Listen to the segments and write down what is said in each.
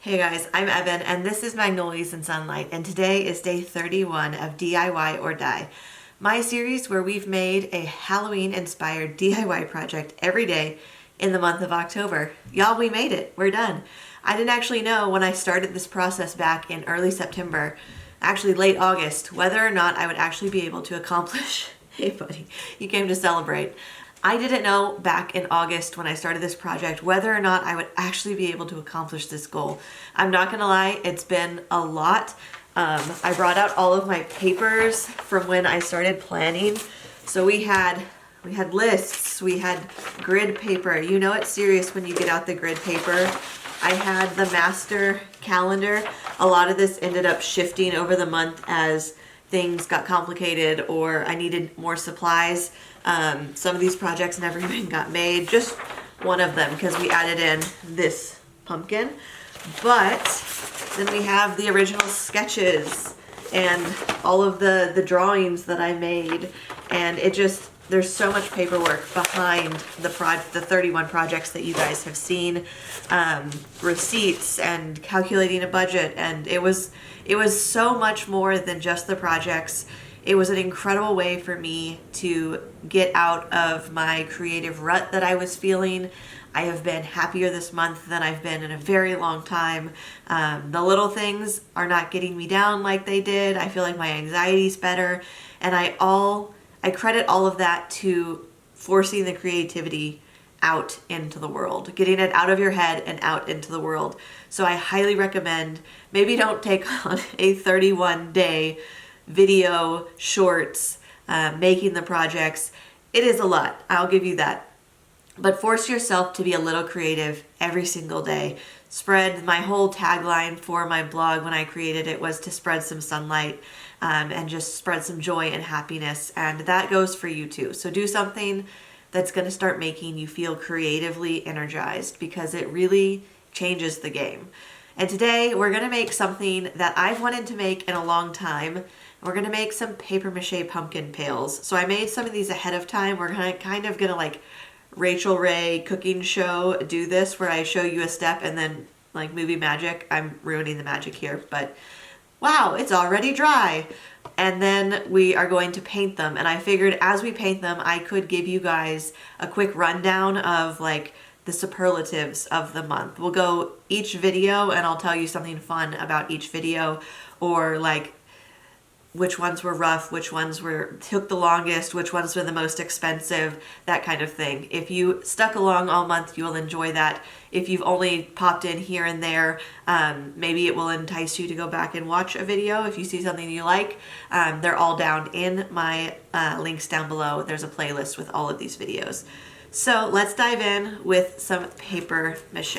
Hey guys, I'm Evan and this is Magnolias in Sunlight, and today is day 31 of DIY or Die, my series where we've made a Halloween inspired DIY project every day in the month of October. Y'all, we made it. We're done. I didn't actually know when I started this process back in early September, actually late August, whether or not I would actually be able to accomplish. Hey buddy, you came to celebrate. I didn't know back in August when I started this project whether or not I would actually be able to accomplish this goal. I'm not gonna lie, it's been a lot. I brought out all of my papers from when I started planning. So we had lists, we had grid paper. You know it's serious when you get out the grid paper. I had the master calendar. A lot of this ended up shifting over the month as things got complicated or I needed more supplies. Some of these projects never even got made, just one of them because we added in this pumpkin. But then we have the original sketches and all of the drawings that I made, and there's so much paperwork behind the 31 projects that you guys have seen, receipts and calculating a budget, and it was so much more than just the projects. It was an incredible way for me to get out of my creative rut that I was feeling. I have been happier this month than I've been in a very long time. The little things are not getting me down like they did. I feel like my anxiety's better, and I credit all of that to forcing the creativity out into the world, getting it out of your head and out into the world. So I highly recommend, maybe don't take on a 31-day video shorts, making the projects. It is a lot, I'll give you that. But force yourself to be a little creative every single day. My whole tagline for my blog when I created it was to spread some sunlight, and just spread some joy and happiness. And that goes for you too. So do something that's going to start making you feel creatively energized, because it really changes the game. And today we're going to make something that I've wanted to make in a long time. We're going to make some paper mache pumpkin pails. So I made some of these ahead of time. We're kind of going to like Rachel Ray cooking show do this, where I show you a step and then like movie magic. I'm ruining the magic here, but wow, it's already dry. And then we are going to paint them. And I figured as we paint them, I could give you guys a quick rundown of like the superlatives of the month. We'll go each video and I'll tell you something fun about each video, or like which ones were rough, which ones took the longest, which ones were the most expensive, that kind of thing. If you stuck along all month, you will enjoy that. If you've only popped in here and there, maybe it will entice you to go back and watch a video if you see something you like. They're all down in my links down below. There's a playlist with all of these videos. So let's dive in with some paper mache.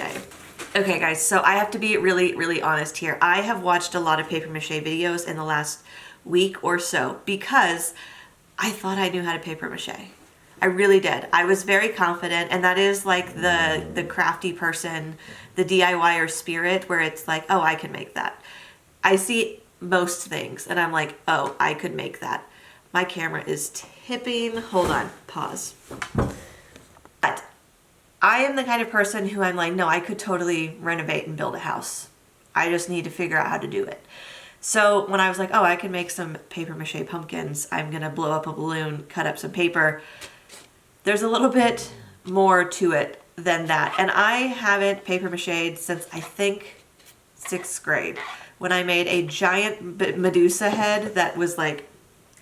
Okay guys, so I have to be really, really honest here. I have watched a lot of paper mache videos in the last week or so because I thought I knew how to paper mache. I really did. I was very confident, and that is like the crafty person, the DIYer spirit, where it's like, oh, I can make that. I see most things and I'm like, oh, I could make that. My camera is tipping. Hold on, pause. But I am the kind of person who I'm like, no, I could totally renovate and build a house. I just need to figure out how to do it. So when I was like, oh, I can make some paper mache pumpkins, I'm gonna blow up a balloon, cut up some paper. There's a little bit more to it than that. And I haven't paper mached since I think 6th grade, when I made a giant Medusa head that was like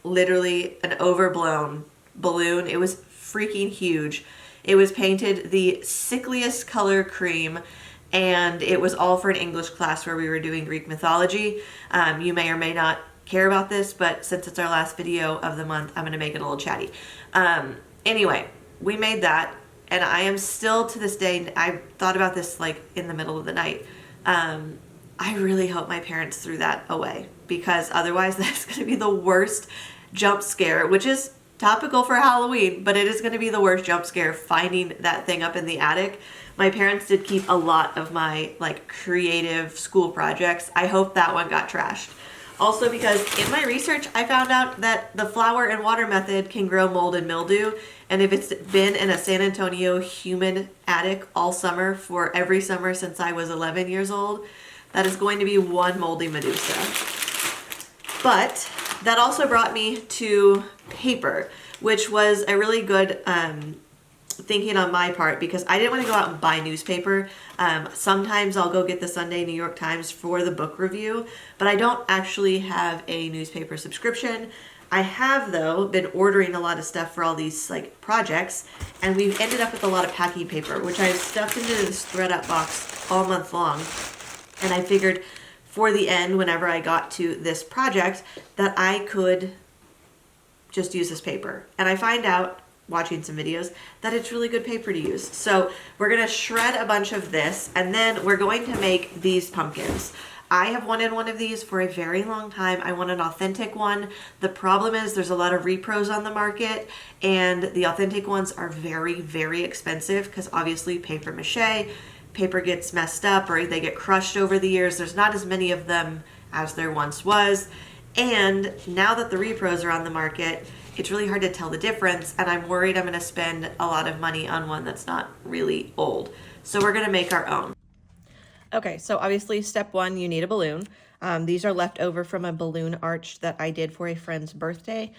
literally an overblown balloon. It was freaking huge. It was painted the sickliest color cream, and it was all for an English class where we were doing Greek mythology. You may or may not care about this, but since it's our last video of the month, I'm gonna make it a little chatty. Anyway, we made that, and I am still to this day, I thought about this like in the middle of the night. I really hope my parents threw that away, because otherwise that's gonna be the worst jump scare, which is topical for Halloween, but it is gonna be the worst jump scare finding that thing up in the attic. My parents did keep a lot of my like creative school projects. I hope that one got trashed. Also because in my research, I found out that the flour and water method can grow mold and mildew. And if it's been in a San Antonio humid attic all summer for every summer since I was 11 years old, that is going to be one moldy Medusa. But that also brought me to paper, which was a really good thinking on my part because I didn't want to go out and buy newspaper. Sometimes I'll go get the Sunday New York Times for the book review, but I don't actually have a newspaper subscription. I have, though, been ordering a lot of stuff for all these like projects, and we've ended up with a lot of packing paper, which I've stuffed into this ThredUp box all month long. And I figured for the end, whenever I got to this project, that I could just use this paper. And I find out, watching some videos, that it's really good paper to use. So we're gonna shred a bunch of this, and then we're going to make these pumpkins. I have wanted one of these for a very long time. I want an authentic one. The problem is there's a lot of repros on the market, and the authentic ones are very, very expensive because obviously paper mache, paper gets messed up or they get crushed over the years. There's not as many of them as there once was. And now that the repros are on the market, it's really hard to tell the difference, and I'm worried I'm going to spend a lot of money on one that's not really old. So we're going to make our own. Okay, so obviously step one, you need a balloon. These are left over from a balloon arch that I did for a friend's birthday.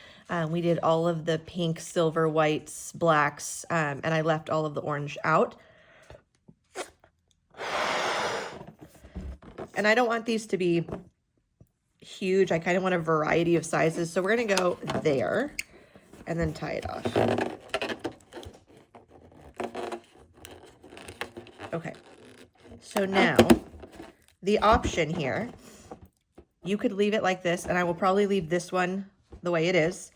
We did all of the pink, silver, whites, blacks, and I left all of the orange out. And I don't want these to be huge. I kind of want a variety of sizes. So we're going to go there and then tie it off. Okay. So now the option here, you could leave it like this, and I will probably leave this one the way it is.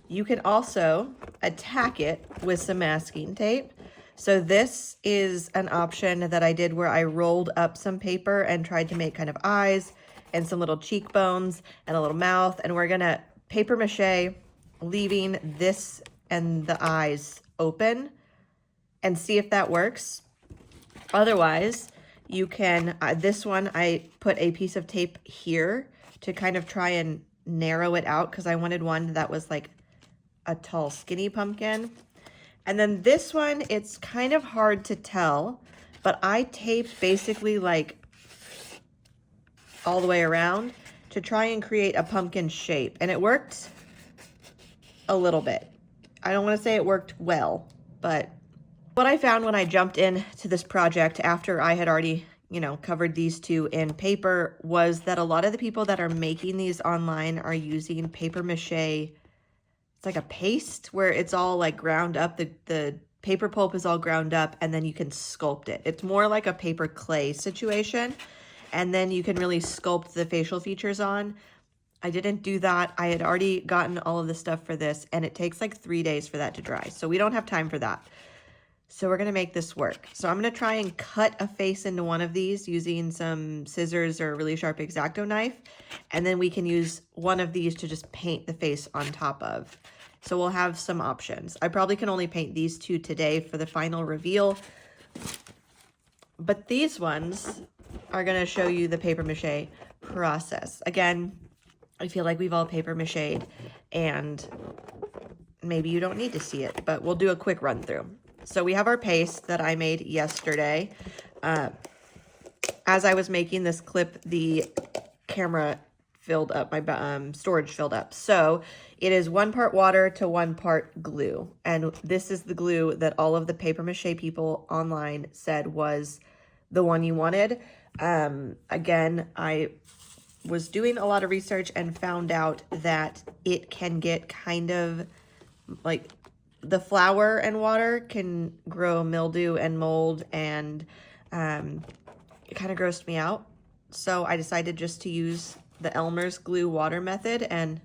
You can also attack it with some masking tape. So this is an option that I did where I rolled up some paper and tried to make kind of eyes and some little cheekbones and a little mouth. And we're gonna paper mache, leaving this and the eyes open and see if that works. Otherwise, you can, this one, I put a piece of tape here to kind of try and narrow it out because I wanted one that was like a tall, skinny pumpkin. And then this one, it's kind of hard to tell, but I taped basically like all the way around to try and create a pumpkin shape. And it worked a little bit. I don't want to say it worked well, but what I found when I jumped into this project after I had already, you know, covered these two in paper was that a lot of the people that are making these online are using paper mache. It's like a paste where it's all like ground up. The paper pulp is all ground up and then you can sculpt it. It's more like a paper clay situation. And then you can really sculpt the facial features on. I didn't do that. I had already gotten all of the stuff for this and it takes like 3 days for that to dry. So we don't have time for that. So we're gonna make this work. So I'm gonna try and cut a face into one of these using some scissors or a really sharp X-Acto knife. And then we can use one of these to just paint the face on top of. So we'll have some options. I probably can only paint these two today for the final reveal. But these ones are gonna show you the paper mache process. Again, I feel like we've all paper mached and maybe you don't need to see it, but we'll do a quick run through. So we have our paste that I made yesterday. As I was making this clip, the camera filled up, my storage filled up. So it is 1 part water to 1 part glue. And this is the glue that all of the paper mache people online said was the one you wanted. Again, I was doing a lot of research and found out that it can get kind of like the flour and water can grow mildew and mold, and it kind of grossed me out. So I decided just to use the Elmer's glue water method and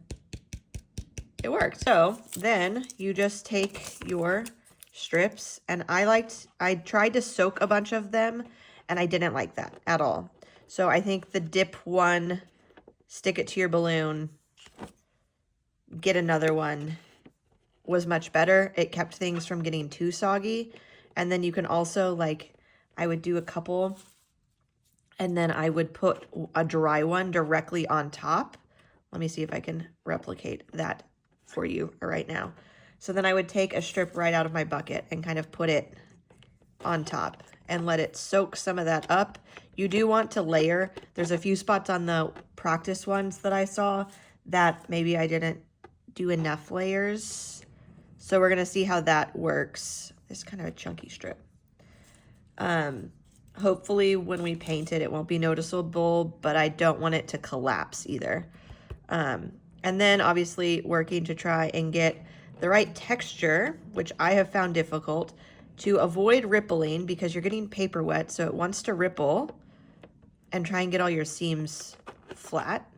it worked. So then you just take your strips, and I tried to soak a bunch of them and I didn't like that at all. So I think the dip one, stick it to your balloon, get another one was much better. It kept things from getting too soggy. And then you can also, like, I would do a couple and then I would put a dry one directly on top Let me see if I can replicate that for you right now. So then I would take a strip right out of my bucket and kind of put it on top and let it soak some of that up. You do want to layer. There's a few spots on the practice ones that I saw that maybe I didn't do enough layers. So we're gonna see how that works. It's kind of a chunky strip. Hopefully when we paint it, it won't be noticeable, but I don't want it to collapse either. And then obviously working to try and get the right texture, which I have found difficult, to avoid rippling because you're getting paper wet, so it wants to ripple, and try and get all your seams flat.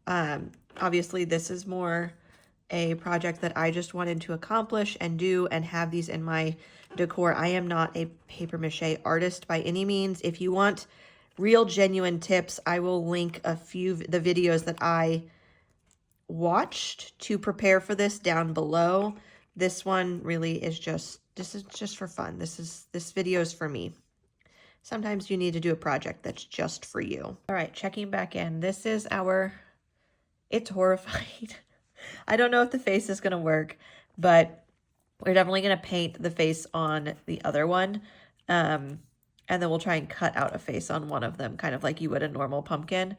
Obviously this is more a project that I just wanted to accomplish and do and have these in my decor. I am not a paper mache artist by any means. If you want real genuine tips, I will link a few the videos that I watched to prepare for this down below. This one really is just, this is just for fun. This video is for me. Sometimes you need to do a project that's just for you. All right, checking back in. This is our, it's horrified. I don't know if the face is gonna work, but we're definitely gonna paint the face on the other one. And then we'll try and cut out a face on one of them, kind of like you would a normal pumpkin.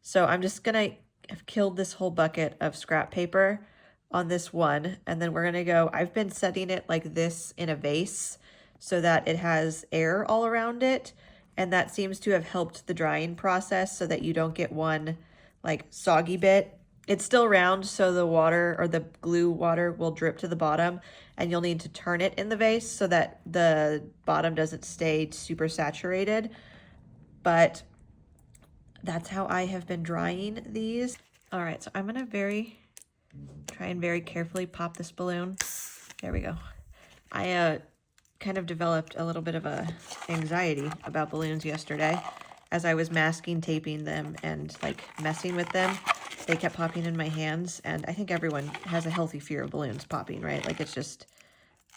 So I'm just gonna, I've killed this whole bucket of scrap paper on this one. And then we're gonna go, I've been setting it like this in a vase so that it has air all around it. And that seems to have helped the drying process so that you don't get one like soggy bit. It's still round, so the water or the glue water will drip to the bottom, and you'll need to turn it in the vase so that the bottom doesn't stay super saturated. But that's how I have been drying these. All right, so I'm gonna try and very carefully pop this balloon. There we go. I kind of developed a little bit of a anxiety about balloons yesterday as I was masking taping them and like messing with them. They kept popping in my hands, and I think everyone has a healthy fear of balloons popping, right? Like it's just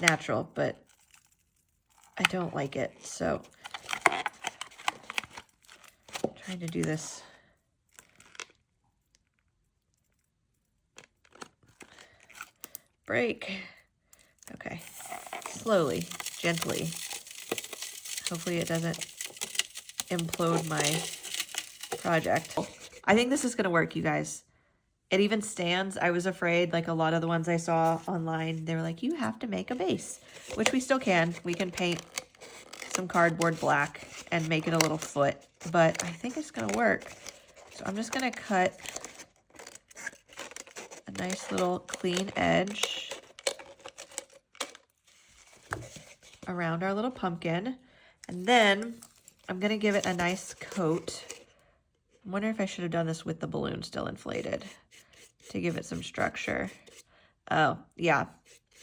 natural, but I don't like it. So I'm trying to do this break. Okay, slowly, gently. Hopefully it doesn't implode my project. I think this is gonna work, you guys. It even stands. I was afraid, like a lot of the ones I saw online, they were like, you have to make a base, which we still can. We can paint some cardboard black and make it a little foot, but I think it's gonna work. So I'm just gonna cut a nice little clean edge around our little pumpkin. And then I'm gonna give it a nice coat. I wonder if I should have done this with the balloon still inflated to give it some structure. Oh, yeah,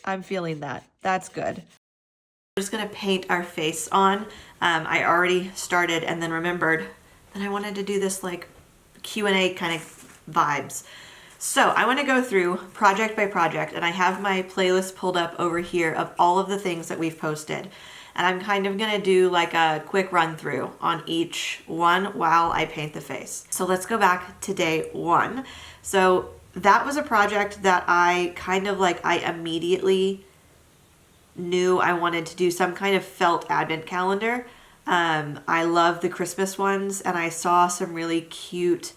I'm feeling that. That's good. We're just gonna paint our face on. I already started and then remembered that I wanted to do this like Q&A kind of vibes. So I wanna go through project by project, and I have my playlist pulled up over here of all of the things that we've posted. And I'm kind of gonna do like a quick run through on each one while I paint the face. So let's go back to day one. So that was a project that I kind of like, I immediately knew I wanted to do some kind of felt advent calendar. I love the Christmas ones, and I saw some really cute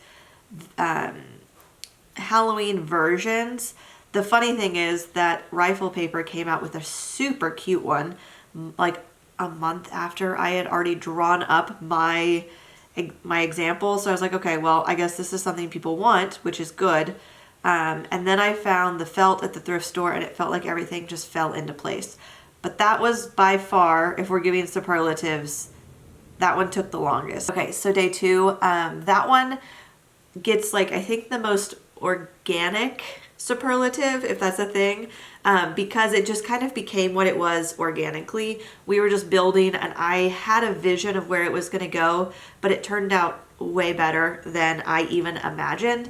Halloween versions. The funny thing is that Rifle Paper came out with a super cute one, like a month after I had already drawn up my example. So I was like, okay, well, I guess this is something people want, which is good. And then I found the felt at the thrift store, and it felt like everything just fell into place. But that was by far, if we're giving superlatives, that one took the longest. Okay, so day two, that one gets like, I think the most organic superlative, if that's a thing, because it just kind of became what it was organically. We were just building, and I had a vision of where it was going to go, but it turned out way better than I even imagined.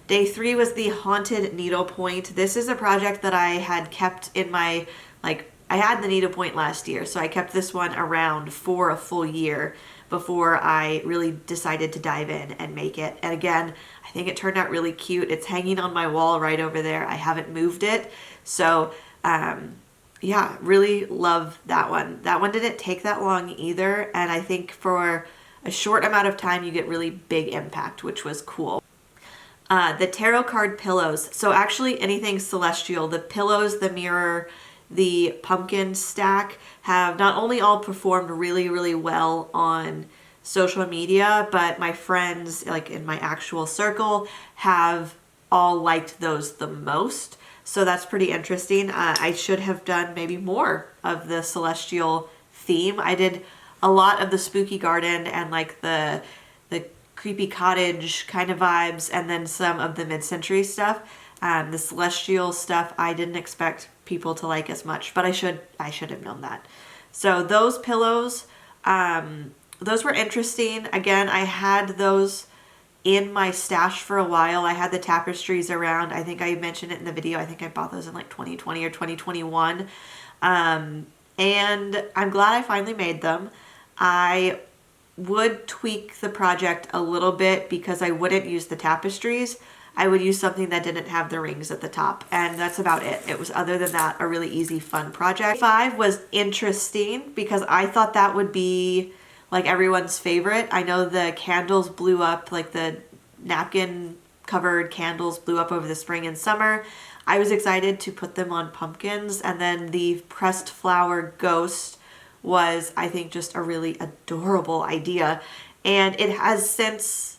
Day three was the haunted needlepoint. This is a project that I had kept in my, like, I had the needlepoint last year, so I kept this one around for a full year. before I really decided to dive in and make it. And again, I think it turned out really cute. It's hanging on my wall right over there. I haven't moved it. So yeah, really love that one. That one didn't take that long either. And I think for a short amount of time, you get really big impact, which was cool. The tarot card pillows. So actually anything celestial, the pillows, the mirror, the pumpkin stack have not only all performed really, really well on social media, but my friends, like in my actual circle, have all liked those the most. So that's pretty interesting. I should have done maybe more of the celestial theme. I did a lot of the spooky garden and like the creepy cottage kind of vibes, and then some of the mid-century stuff. The celestial stuff I didn't expect people to like as much, but I should have known that. So those pillows, those were interesting. Again, I had those in my stash for a while. I had the tapestries around. I think I mentioned it in the video. I think I bought those in like 2020 or 2021. And I'm glad I finally made them. I would tweak the project a little bit because I wouldn't use the tapestries. I would use something that didn't have the rings at the top, and that's about it. It was, other than that, a really easy, fun project. 5 was interesting because I thought that would be like everyone's favorite. I know the candles blew up, like the napkin covered candles blew up over the spring and summer. I was excited to put them on pumpkins, and then the pressed flower ghost was, I think, just a really adorable idea, and it has since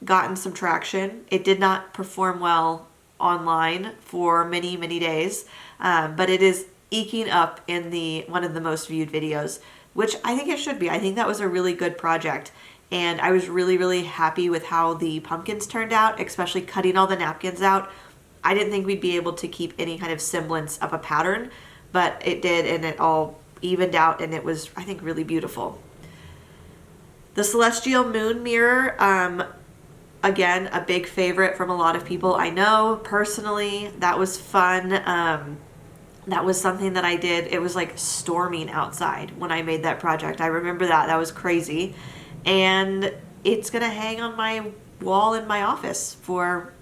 gotten some traction. It did not perform well online for many, many days, but it is eking up in one of the most viewed videos, which I think it should be. I think that was a really good project, and I was really, really happy with how the pumpkins turned out, especially cutting all the napkins out. I didn't think we'd be able to keep any kind of semblance of a pattern, but it did, and it all evened out, and it was, I think, really beautiful. The celestial moon mirror, again, a big favorite from a lot of people I know personally. That was fun. That was something that I did. It was like storming outside when I made that project. I remember that. That was crazy. And it's going to hang on my wall in my office for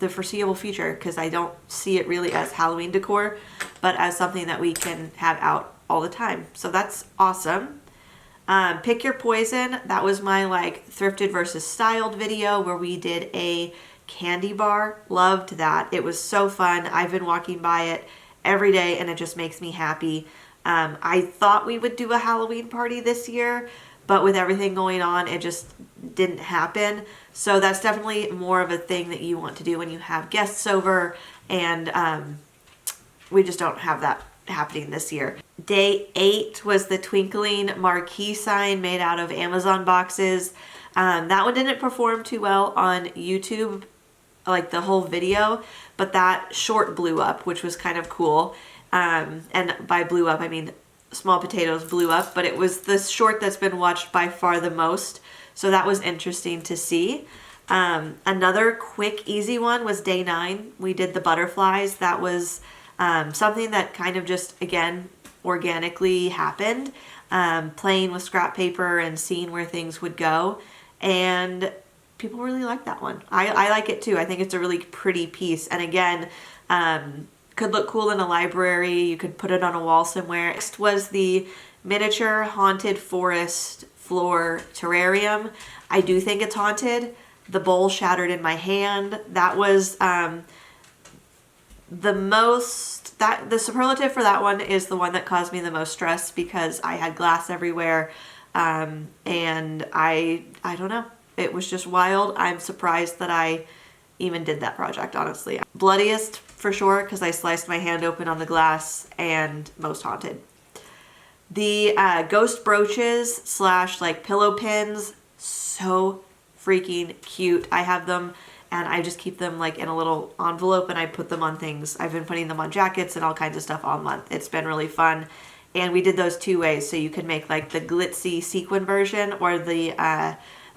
the foreseeable future because I don't see it really as Halloween decor, but as something that we can have out all the time. So that's awesome. Pick your poison. That was my like thrifted versus styled video where we did a candy bar. Loved that. It was so fun. I've been walking by it every day and it just makes me happy. I thought we would do a Halloween party this year, but with everything going on, it just didn't happen. So that's definitely more of a thing that you want to do when you have guests over, and we just don't have that happening this year. Day 8 was the twinkling marquee sign made out of Amazon boxes. That one didn't perform too well on YouTube, like the whole video, but that short blew up, which was kind of cool. And by blew up, I mean small potatoes blew up, but it was the short that's been watched by far the most. So that was interesting to see. Another quick, easy one was day 9. We did the butterflies. That was something that kind of just, again, organically happened, playing with scrap paper and seeing where things would go. And people really like that one. I like it too. I think it's a really pretty piece. And again, could look cool in a library. You could put it on a wall somewhere. Next was the miniature haunted forest floor terrarium. I do think it's haunted. The bowl shattered in my hand. That was the superlative for that one is the one that caused me the most stress because I had glass everywhere, and I don't know. It was just wild. I'm surprised that I even did that project, honestly. Bloodiest for sure because I sliced my hand open on the glass, and most haunted. The ghost brooches / like pillow pins, so freaking cute. I have them and I just keep them like in a little envelope and I put them on things. I've been putting them on jackets and all kinds of stuff all month. It's been really fun. And we did those 2 ways. So you can make like the glitzy sequin version or the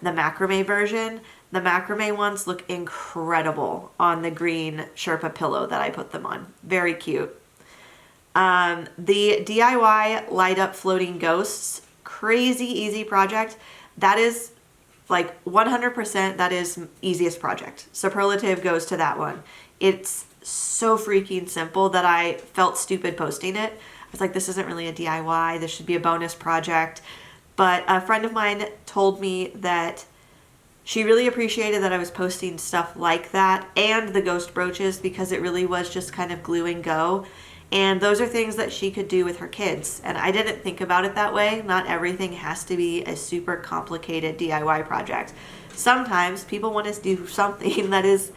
macrame version. The macrame ones look incredible on the green Sherpa pillow that I put them on. Very cute. The DIY light up floating ghosts, crazy easy project. that is like 100%, that is easiest project. Superlative goes to that one. It's so freaking simple that I felt stupid posting it. I was like, this isn't really a DIY. This should be a bonus project. But a friend of mine told me that she really appreciated that I was posting stuff like that and the ghost brooches, because it really was just kind of glue and go. And those are things that she could do with her kids. And I didn't think about it that way. Not everything has to be a super complicated DIY project. Sometimes people want to do something that is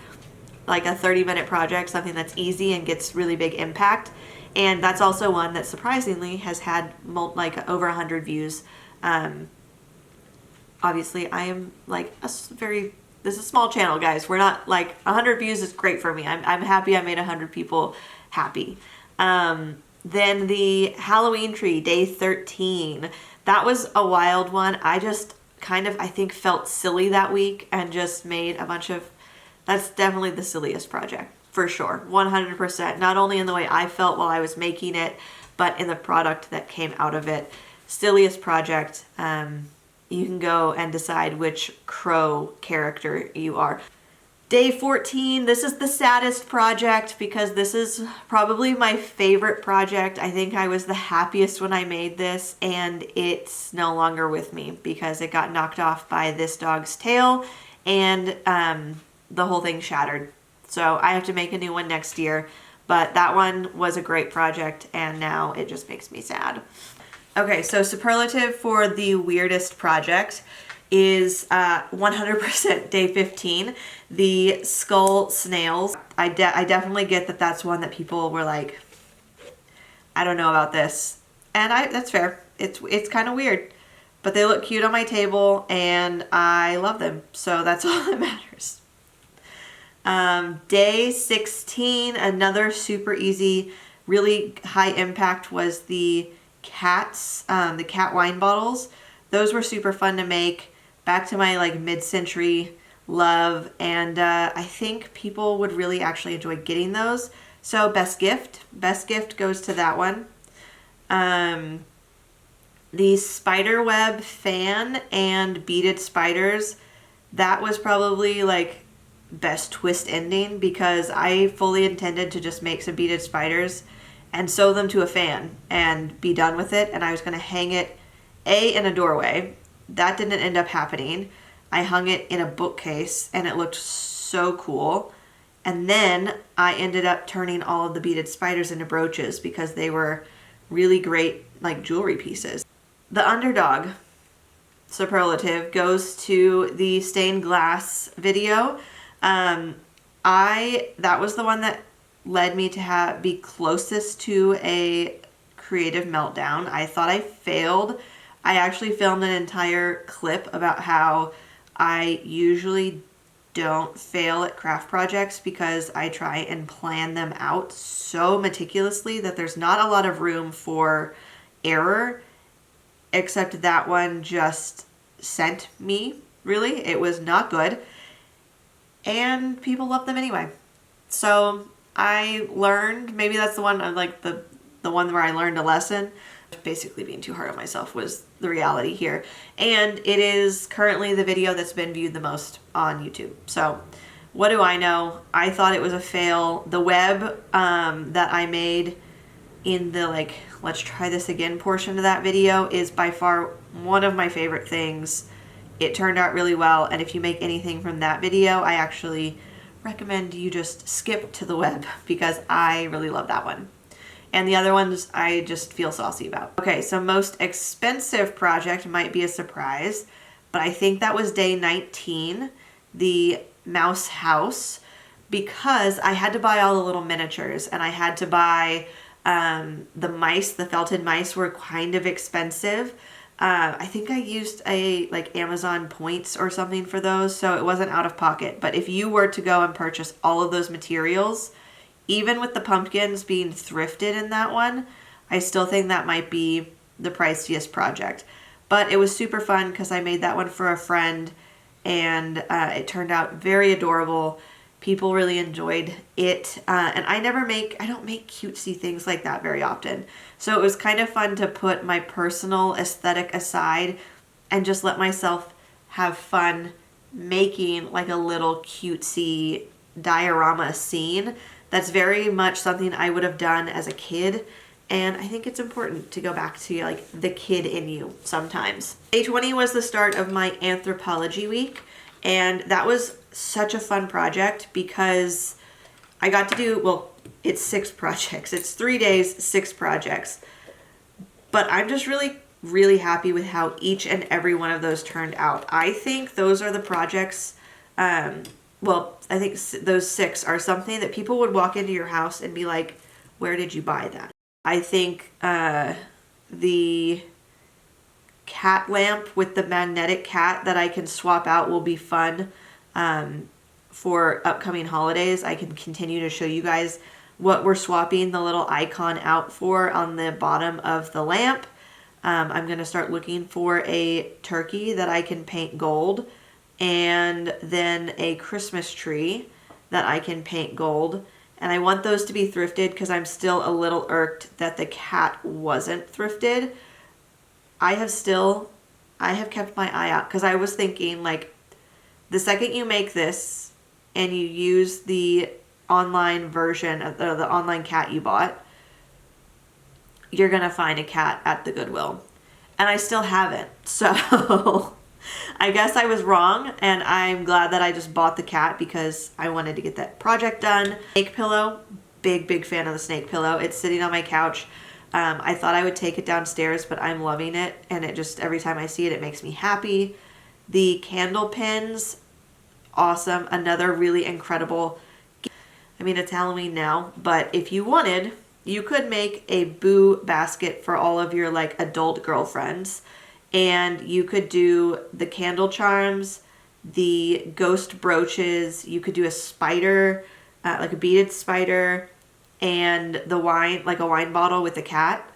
like a 30-minute project, something that's easy and gets really big impact. And that's also one that surprisingly has had like over 100 views. Obviously I am like this is a small channel, guys. We're not like 100 views is great for me. I'm happy I made 100 people happy. Then the Halloween tree, day 13, that was a wild one. I just kind of, I think, felt silly that week and just made a bunch of, that's definitely the silliest project for sure. 100%. Not only in the way I felt while I was making it, but in the product that came out of it. Silliest project. You can go and decide which crow character you are. Day 14, this is the saddest project because this is probably my favorite project. I think I was the happiest when I made this, and it's no longer with me because it got knocked off by this dog's tail and the whole thing shattered. So I have to make a new one next year, but that one was a great project and now it just makes me sad. Okay, so superlative for the weirdest project is 100% day 15, the skull snails. I definitely get that that's one that people were like, I don't know about this. And that's fair. It's kind of weird, but they look cute on my table and I love them. So that's all that matters. Day 16, another super easy, really high impact was the cats, the cat wine bottles. Those were super fun to make. Back to my like mid-century love, and I think people would really actually enjoy getting those. So best gift goes to that one. The spider web fan and beaded spiders, that was probably like best twist ending because I fully intended to just make some beaded spiders and sew them to a fan and be done with it, and I was going to hang it in a doorway. That didn't end up happening. I hung it in a bookcase and it looked so cool. And then I ended up turning all of the beaded spiders into brooches because they were really great like jewelry pieces. The underdog superlative goes to the stained glass video. That was the one that led me to be closest to a creative meltdown. I thought I failed. I actually filmed an entire clip about how I usually don't fail at craft projects because I try and plan them out so meticulously that there's not a lot of room for error, except that one just sent me, really. It was not good, and people love them anyway. So I learned, maybe that's the one, like the one where I learned a lesson. Basically being too hard on myself was the reality here, and it is currently the video that's been viewed the most on YouTube. So what do I know? I thought it was a fail. The web that I made in the like let's try this again portion of that video is by far one of my favorite things. It turned out really well, and if you make anything from that video, I actually recommend you just skip to the web because I really love that one. And the other ones I just feel saucy about. Okay, so most expensive project might be a surprise, but I think that was day 19, the mouse house, because I had to buy all the little miniatures and I had to buy the mice. The felted mice were kind of expensive. I think I used like Amazon points or something for those, so it wasn't out of pocket. But if you were to go and purchase all of those materials, even with the pumpkins being thrifted in that one, I still think that might be the priciest project. But it was super fun because I made that one for a friend and it turned out very adorable. People really enjoyed it. And I don't make cutesy things like that very often. So it was kind of fun to put my personal aesthetic aside and just let myself have fun making like a little cutesy diorama scene. That's very much something I would have done as a kid. And I think it's important to go back to like the kid in you sometimes. Day 20 was the start of my anthropology week. And that was such a fun project because I got to do, well, it's 6 projects. It's 3 days, 6 projects. But I'm just really, really happy with how each and every one of those turned out. I think those are the projects, well, I think those 6 are something that people would walk into your house and be like, where did you buy that? I think the cat lamp with the magnetic cat that I can swap out will be fun for upcoming holidays. I can continue to show you guys what we're swapping the little icon out for on the bottom of the lamp. I'm going to start looking for a turkey that I can paint gold, and then a Christmas tree that I can paint gold. And I want those to be thrifted because I'm still a little irked that the cat wasn't thrifted. I have kept my eye out because I was thinking, like, the second you make this and you use the online version of the online cat you bought, you're going to find a cat at the Goodwill. And I still haven't. So I guess I was wrong, and I'm glad that I just bought the cat because I wanted to get that project done. Snake pillow, big fan of the snake pillow. It's sitting on my couch. I thought I would take it downstairs, but I'm loving it, and it just, every time I see it, it makes me happy. The candle pins, awesome. Another really incredible, I mean, it's Halloween now, but if you wanted, you could make a boo basket for all of your like adult girlfriends. And you could do the candle charms, the ghost brooches. You could do a spider, like a beaded spider, and the wine, like a wine bottle with a cat.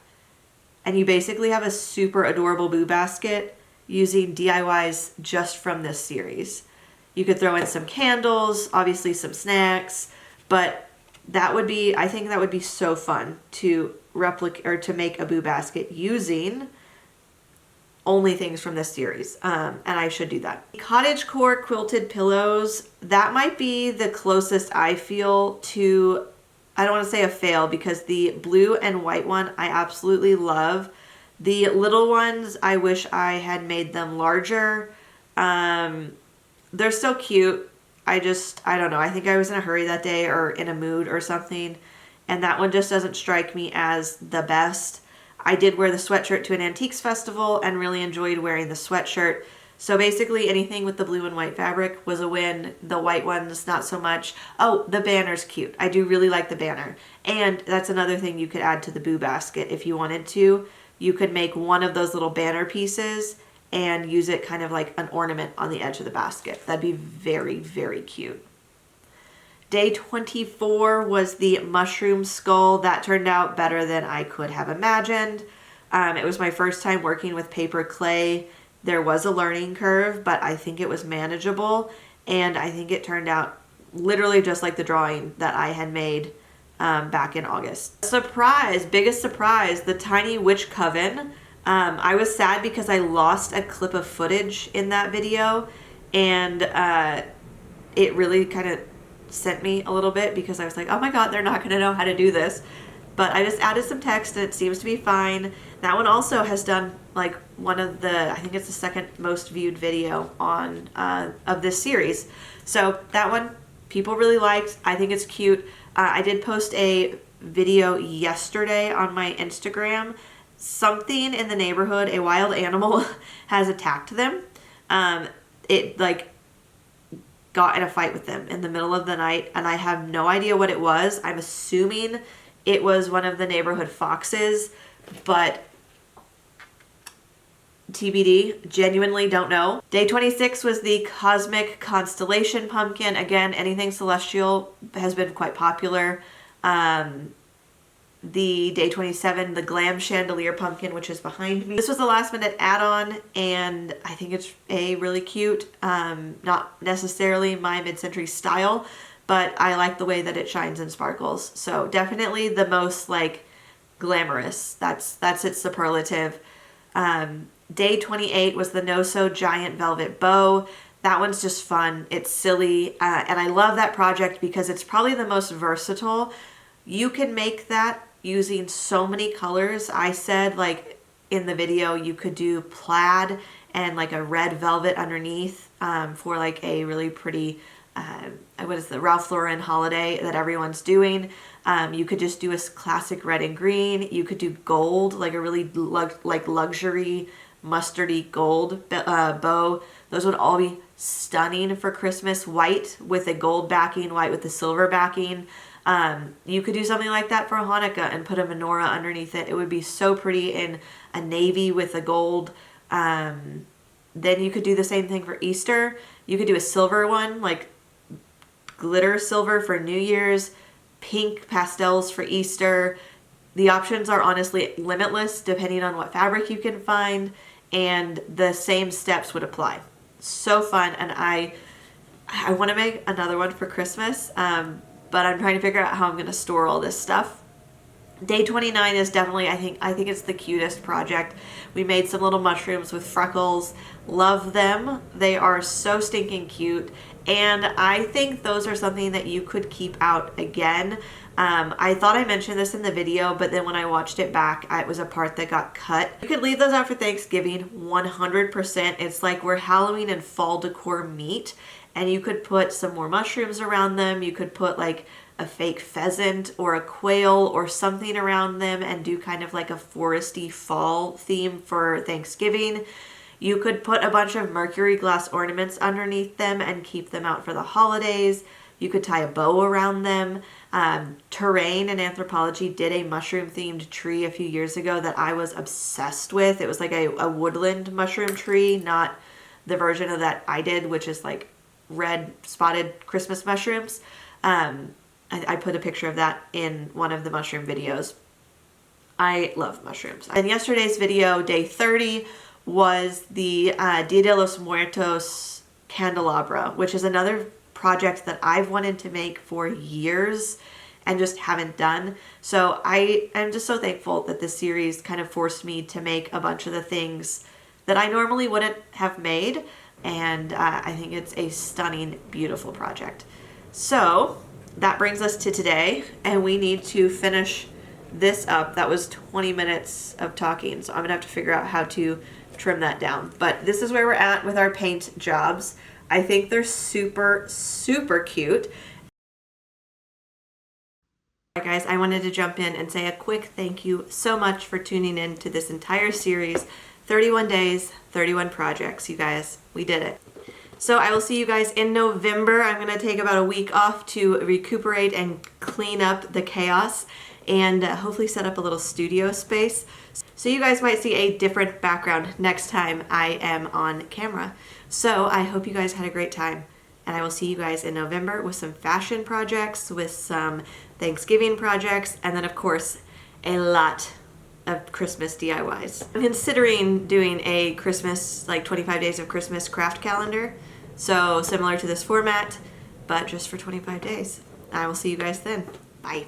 And you basically have a super adorable boo basket using DIYs just from this series. You could throw in some candles, obviously some snacks, but that would be, I think that would be so fun to replicate or to make a boo basket using only things from this series, and I should do that. Cottagecore quilted pillows, that might be the closest I feel to, I don't want to say a fail, because the blue and white one I absolutely love. The little ones, I wish I had made them larger. They're so cute. I don't know. I think I was in a hurry that day or in a mood or something, and that one just doesn't strike me as the best. I did wear the sweatshirt to an antiques festival and really enjoyed wearing the sweatshirt. So basically anything with the blue and white fabric was a win. The white ones, not so much. Oh, the banner's cute. I do really like the banner. And that's another thing you could add to the boo basket if you wanted to. You could make one of those little banner pieces and use it kind of like an ornament on the edge of the basket. That'd be very, very cute. Day 24 was the mushroom skull. That turned out better than I could have imagined. It was my first time working with paper clay. There was a learning curve, but I think it was manageable. And I think it turned out literally just like the drawing that I had made back in August. Surprise, biggest surprise, the tiny witch coven. I was sad because I lost a clip of footage in that video, and it really kind of sent me a little bit because I was like, oh my god, they're not going to know how to do this. But I just added some text and it seems to be fine. That one also has done like one of the, I think it's the second most viewed video on of this series. So that one people really liked. I think it's cute. I did post a video yesterday on my Instagram. Something in the neighborhood, a wild animal, has attacked them. It like got in a fight with them in the middle of the night, and I have no idea what it was. I'm assuming it was one of the neighborhood foxes, but TBD, genuinely don't know. Day 26 was the cosmic constellation pumpkin. Again, anything celestial has been quite popular. The day 27, the glam chandelier pumpkin, which is behind me. This was the last minute add-on, and I think it's really cute. Not necessarily my mid-century style, but I like the way that it shines and sparkles. So definitely the most like glamorous. That's its superlative. Day 28 was the no-sew giant velvet bow. That one's just fun. It's silly. And I love that project because it's probably the most versatile. You can make that using so many colors. I said, like in the video, you could do plaid and like a red velvet underneath for like a really pretty, what is the Ralph Lauren holiday that everyone's doing. You could just do a classic red and green. You could do gold, like a really luxury mustardy gold bow. Those would all be stunning for Christmas. White with a gold backing, white with a silver backing. You could do something like that for Hanukkah and put a menorah underneath it. It would be so pretty in a navy with a gold. Then you could do the same thing for Easter. You could do a silver one, like glitter silver for New Year's, pink pastels for Easter. The options are honestly limitless depending on what fabric you can find, and the same steps would apply. So fun, and I want to make another one for Christmas, but I'm trying to figure out how I'm going to store all this stuff. Day 29 is definitely, I think it's the cutest project. We made some little mushrooms with freckles. Love them. They are so stinking cute. And I think those are something that you could keep out again. I thought I mentioned this in the video, but then when I watched it back, it was a part that got cut. You could leave those out for Thanksgiving 100%. It's like where Halloween and fall decor meet. And you could put some more mushrooms around them. You could put like a fake pheasant or a quail or something around them and do kind of like a foresty fall theme for Thanksgiving. You could put a bunch of mercury glass ornaments underneath them and keep them out for the holidays. You could tie a bow around them. Terrain and Anthropologie did a mushroom themed tree a few years ago that I was obsessed with. It was like a woodland mushroom tree, not the version of that I did, which is like red spotted Christmas mushrooms. I put a picture of that in one of the mushroom videos. I love mushrooms. And yesterday's video, day 30, was the Dia de los Muertos candelabra, which is another project that I've wanted to make for years and just haven't done. So I am just so thankful that this series kind of forced me to make a bunch of the things that I normally wouldn't have made. And I think it's a stunning, beautiful project. So that brings us to today, and we need to finish this up. That was 20 minutes of talking, so I'm gonna have to figure out how to trim that down. But this is where we're at with our paint jobs. I think they're super, super cute. All right, guys, I wanted to jump in and say a quick thank you so much for tuning in to this entire series. 31 days, 31 projects, you guys. We did it. So I will see you guys in November. I'm going to take about a week off to recuperate and clean up the chaos and hopefully set up a little studio space. So you guys might see a different background next time I am on camera. So I hope you guys had a great time, and I will see you guys in November with some fashion projects, with some Thanksgiving projects, and then of course a lot of Christmas DIYs. I'm considering doing a Christmas, like 25 days of Christmas craft calendar. So similar to this format, but just for 25 days. I will see you guys then. Bye.